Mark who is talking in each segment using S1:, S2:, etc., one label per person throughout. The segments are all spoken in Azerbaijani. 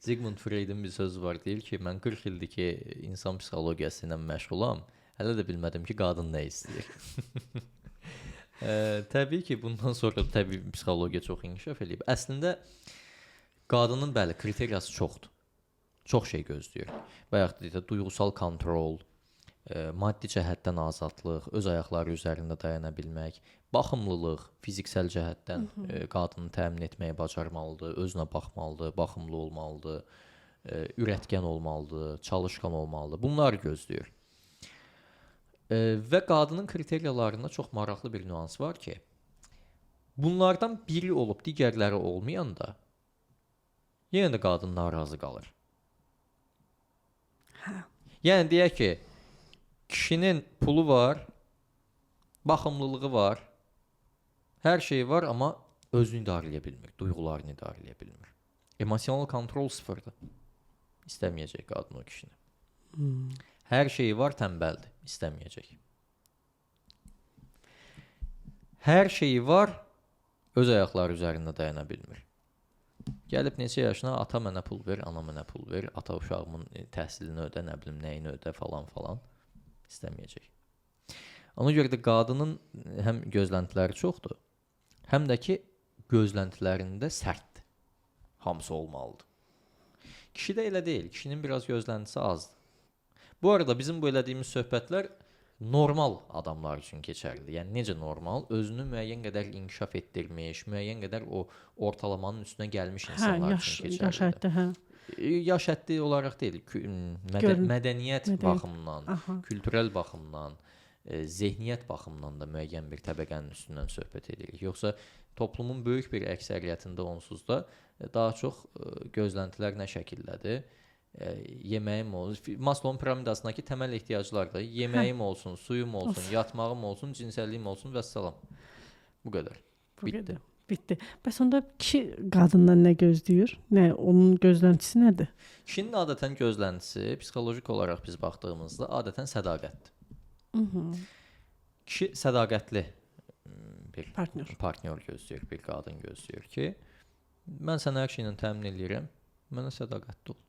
S1: Sigmund Freud'un bir sözü var, deyir ki, mən 40 ildir ki, insan psixologiyası ilə məşğulam, hələ də bilmədim ki, qadın nə istəyir. Təbii ki, bundan sonra təbii psixologiya çox inkişaf edib. Əslində, qadının bəli, kriteriyası çoxdur. Çox şey gözləyir. Bayaq dedik, duyğusal kontrol, maddi cəhətdən azadlıq, öz ayaqları üzərində dayana bilmək, baxımlılıq, fiziksel cəhətdən qadını təmin etməyə bacarmalıdır, özünə baxmalıdır, baxımlı olmalıdır, ürətgən olmalıdır, çalışqan olmalıdır. Bunlar gözləyir. Və qadının kriteriyalarında çox maraqlı bir nüans var ki, bunlardan biri olub digərləri olmayanda yenə də qadın narazı qalır. Yəni deyək ki, kişinin pulu var, baxımlılığı var, hər şeyi var, amma özünü idarə edə bilmir, duyğularını idarə edə bilmir. Emosional kontrol sıfırdır. İstəməyəcək qadın o kişini. Hər şeyi var, tənbəldir, istəməyəcək. Hər şeyi var, öz ayaqları üzərində dayana bilmir. Gəlib neçə yaşına, ata mənə pul ver, ana mənə pul ver, ata uşağımın təhsilini ödə, nə bilim, nəyini ödə falan falan. İstəməyəcək. Ona görə də qadının həm gözləntiləri çoxdur, həm də ki, gözləntilərində sərtdir. Hamısı olmalıdır. Kişidə elə deyil, kişinin biraz gözləntisi azdır. Bu arada bizim bu elədiyimiz söhbətlər normal adamlar üçün keçərlidir. Yəni necə normal? Özünü müəyyən qədər inkişaf etdirmiş, müəyyən qədər o ortalamanın üstünə gəlmiş insanlar üçün keçərlidir.
S2: Yaş həddi, hə.
S1: Yaş həddi olaraq deyil, mədəniyyət baxımından, kültürel baxımdan, zehniyyət baxımından da müəyyən bir təbəqənin üstündən söhbət edirik. Yoxsa toplumun böyük bir əksəriyyətində onsuz da daha çox gözləntilər nə şəkildədir? Yeməyim olsun, Maslow'un piramidasındakı təməl ehtiyaclar da yeməyim olsun, suyum olsun, yatmağım olsun, cinsəlliyim olsun və salam. Bu qədər.
S2: Bitdi. Bəs onda kişi qadından nə gözləyir? Nə, onun gözləntisi nədir?
S1: Kişinin adətən gözləntisi, psixolojik olaraq biz baxdığımızda adətən sədaqətdir. Kişi sədaqətli bir partnyor gözləyir, bir qadın gözləyir ki, mən sənə hər şeylə təmin edirəm, mənə sədaqətli ol.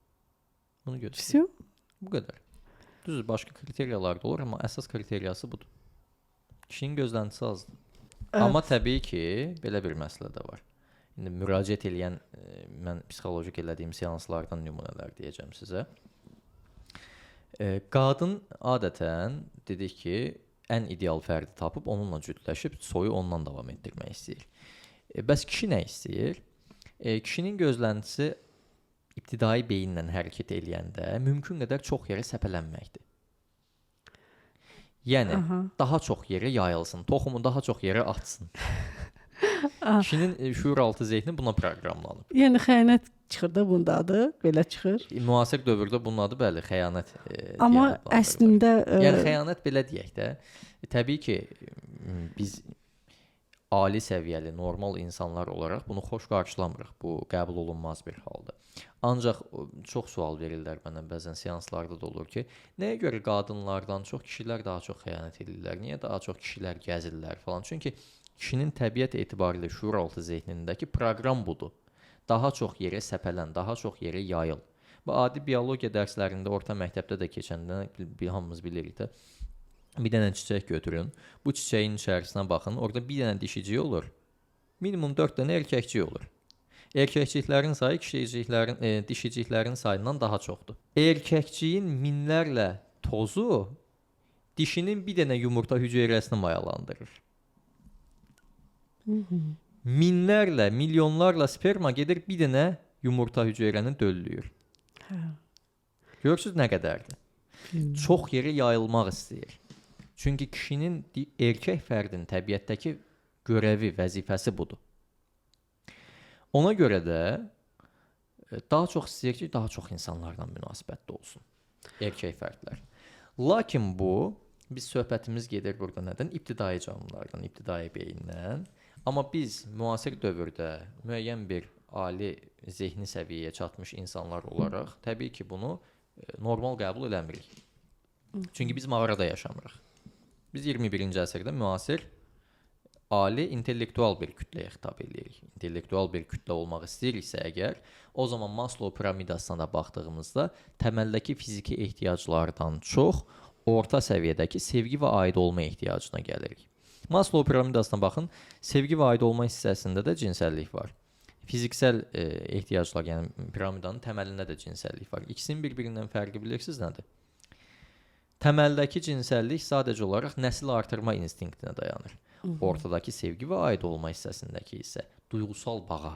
S1: Bunu gözləyir. Bu qədər. Düzdür, başqa kriteriyalar da olur, amma əsas kriteriyası budur. Kişinin gözləntisi azdır. Amma təbii ki, belə bir məsələ də var. İndi müraciət edən, mən psixolojik elədiyim seanslardan nümunələr deyəcəm sizə. Qadın adətən dedik ki, ən ideal fərdi tapıb, onunla cütləşib, soyu ondan davam etdirmək istəyir. Bəs kişi nə istəyir? Kişinin gözləntisi ibtidai beyinlə hərəkət eləyəndə mümkün qədər çox yerə səpələnməkdir. Yəni, daha çox yerə yayılsın, toxumu daha çox yerə atsın. Kişinin şuur altı zehni buna proqramlanıb.
S2: Yəni, xəyanət çıxır da bunda adı, belə çıxır.
S1: Müasir dövrdə bunun adı, bəli, xəyanət.
S2: Amma əslində...
S1: Yəni, xəyanət belə deyək də, təbii ki, biz ali səviyyəli, normal insanlar olaraq bunu xoş qarşılamırıq. Bu, qəbul olunmaz bir haldır. Ancaq çox sual verirlər mənə, bəzən seanslarda da olur ki, nəyə görə qadınlardan çox kişilər daha çox xəyanət edirlər, niyə daha çox kişilər gəzirlər falan. Çünki kişinin təbiət etibarilə şuur altı zehnindəki proqram budur. Daha çox yerə səpələn, daha çox yerə yayıl. Bu, adi biologiya dərslərində, orta məktəbdə də keçəndə hamımız bilirik də, bir dənə çiçək götürün, bu çiçəyin içərisinə baxın, orada bir dənə dişicik olur, minimum 4 dənə erkəkcik olur. Erkəkciklərin sayı dişiciklərin sayından daha çoxdur. Erkəkciyin minlərlə tozu dişinin bir dənə yumurta hüceyrəsini mayalandırır. Minlərlə, milyonlarla sperma gedir bir dənə yumurta hüceyrəni döllüyür. Görürsünüz nə qədərdir? Çox yerə yayılmaq istəyir. Çünki kişinin erkək fərdin təbiətdəki görəvi, vəzifəsi budur. Ona görə də daha çox istəyir ki, daha çox insanlarla münasibətdə olsun. Erkək fərdlər. Lakin bu, biz söhbətimiz gedir burada nədən? İbtidai canlılardan, ibtidai beyindən. Amma biz müasir dövrdə müəyyən bir ali zehni səviyyəyə çatmış insanlar olaraq təbii ki, bunu normal qəbul eləmirik. Çünki biz mağarada yaşamırıq. Biz 21-ci əsrdə müasir ali intellektual bir kütləyə xitab edirik. İntellektual bir kütlə olmaq istəyiriksə əgər, o zaman Maslow piramidasına da baxdığımızda təməldəki fiziki ehtiyaclardan çox orta səviyyədəki sevgi və aid olma ehtiyacına gəlirik. Maslow piramidasına baxın, sevgi və aid olma hissəsində də cinsəllik var. Fiziksel ehtiyaclar, yəni piramidanın təməlində də cinsəllik var. İkisinin bir-birindən fərqi bilirsiniz nədir? Təməldəki cinsəllik sadəcə olaraq nəsil artırma instinktinə dayanır. Ortadakı sevgi və aid olma hissəsindəki isə duyğusal bağa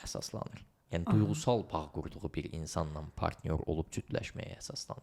S1: əsaslanır. Yəni duyğusal bağ qurduğu bir insanla partnyor olub cütləşməyə əsaslanır.